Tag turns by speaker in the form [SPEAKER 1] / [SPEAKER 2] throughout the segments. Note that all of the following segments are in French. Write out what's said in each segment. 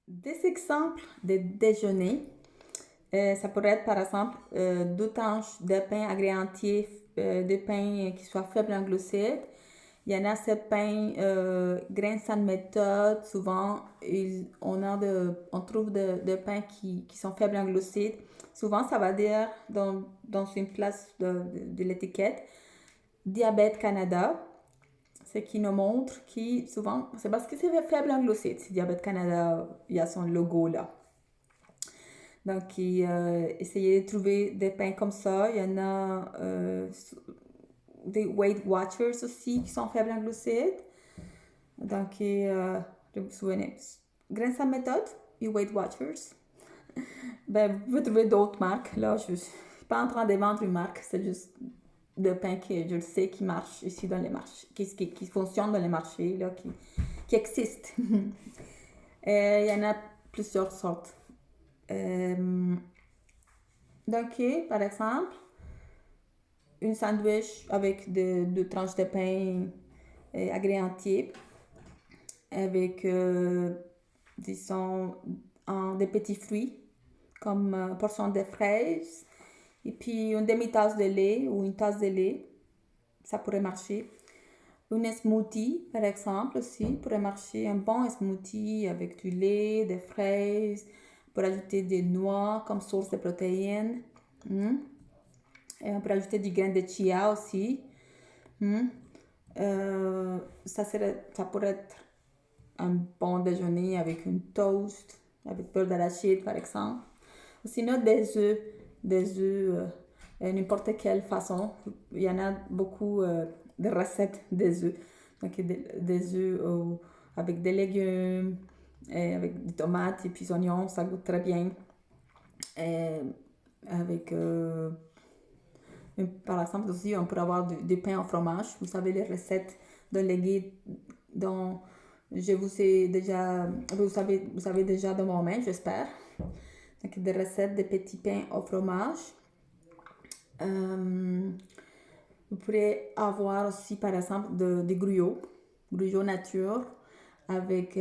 [SPEAKER 1] Des exemples de déjeuner, ça pourrait être par exemple 2 tranches de pain agréé entier, de pain qui soit faible en glucides. Il y en a ce pain grain sans méthode. Souvent, on trouve de pains qui sont faibles en glucides. Souvent, ça va dire dans une place de l'étiquette Diabète Canada, ce qui nous montre que souvent, c'est parce que c'est faible en glucides. Si Diabète Canada, il y a son logo là. Donc, essayez de trouver des pains comme ça. Il y en a des Weight Watchers aussi qui sont faibles en glucides. Donc, je vous souvenez, Grains sans méthode et Weight Watchers. Ben, vous pouvez trouver d'autres marques. Là, je ne suis pas en train de vendre une marque, c'est juste de pain que je le sais qui marche ici dans les marchés, qui fonctionne dans les marchés, là, qui existent. Il y en a plusieurs sortes. Donc, par exemple, une sandwich avec deux tranches de pain agréé entier, avec, disons, des petits fruits, comme portion de fraises, et puis une demi-tasse de lait ou une tasse de lait, ça pourrait marcher. Une smoothie, par exemple, aussi, pourrait marcher. Un bon smoothie avec du lait, des fraises, pour ajouter des noix comme source de protéines. Et on peut ajouter du grain de chia aussi. Ça pourrait être un bon déjeuner avec une toast, avec beurre d'arachide par exemple. Sinon des œufs, n'importe quelle façon. Il y en a beaucoup de recettes des œufs. Donc des œufs avec des légumes, avec des tomates et puis des oignons, ça goûte très bien. Avec par exemple aussi on peut avoir du pain au fromage. Vous savez les recettes de légumes dont vous savez déjà de moi-même, j'espère. Donc des recettes de petits pains au fromage. Vous pourrez avoir aussi par exemple des gruyaux nature avec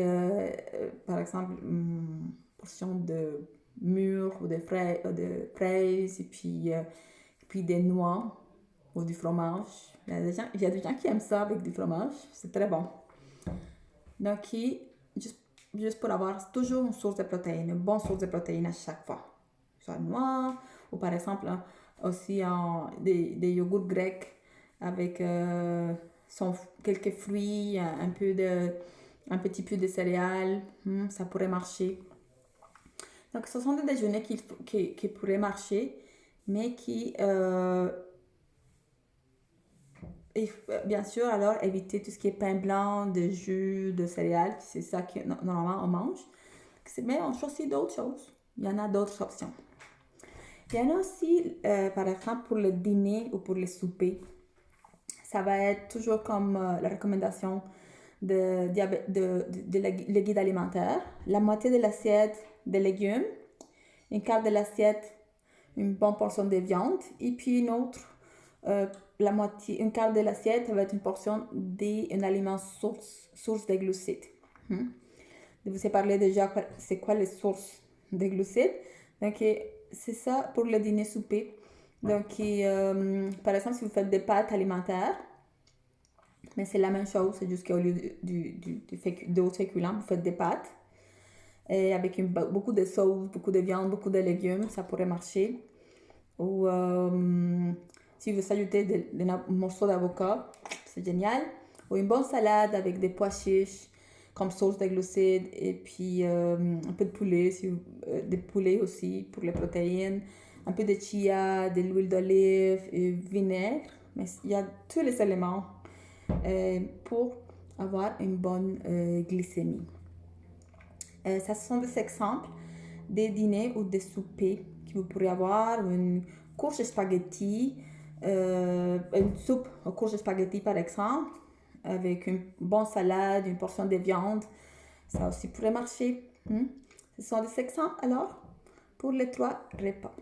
[SPEAKER 1] par exemple une portion de mûres ou de fraises et puis des noix ou du fromage. Il y a des gens qui aiment ça avec du fromage, c'est très bon. Donc, juste pour avoir toujours une source de protéines, une bonne source de protéines à chaque fois. Soit noix, ou par exemple aussi des yogourts grecs avec quelques fruits, un petit peu de céréales, ça pourrait marcher. Donc, ce sont des déjeuners qui pourraient marcher, mais et bien sûr, alors éviter tout ce qui est pain blanc, de jus, de céréales, c'est ça que normalement on mange. Mais on choisit d'autres choses. Il y en a d'autres options. Il y en a aussi, par exemple, pour le dîner ou pour le souper. Ça va être toujours comme la recommandation de le guide alimentaire. La moitié de l'assiette de légumes, une quart de l'assiette, une bonne portion de viande, et puis une autre, une quart de l'assiette va être une portion d'un aliment source de glucides. Je vous ai parlé déjà c'est quoi les sources de glucides. Donc, c'est ça pour le dîner souper. Donc, par exemple, si vous faites des pâtes alimentaires, mais c'est la même chose, c'est juste qu'au lieu d'autres féculents, vous faites des pâtes. Et avec beaucoup de sauce, beaucoup de viande, beaucoup de légumes, ça pourrait marcher. Ou si vous ajoutez des morceaux d'avocat, c'est génial. Ou une bonne salade avec des pois chiches comme source de glucides et puis un peu de poulet, des poulets aussi pour les protéines, un peu de chia, de l'huile d'olive et vinaigre. Mais il y a tous les éléments pour avoir une bonne glycémie. Ça, ce sont des exemples des dîners ou des soupers que vous pourrez avoir. Une courge de spaghetti, une soupe aux courges de spaghetti par exemple, avec une bonne salade, une portion de viande. Ça aussi pourrait marcher. Ce sont des exemples alors pour les 3 repas.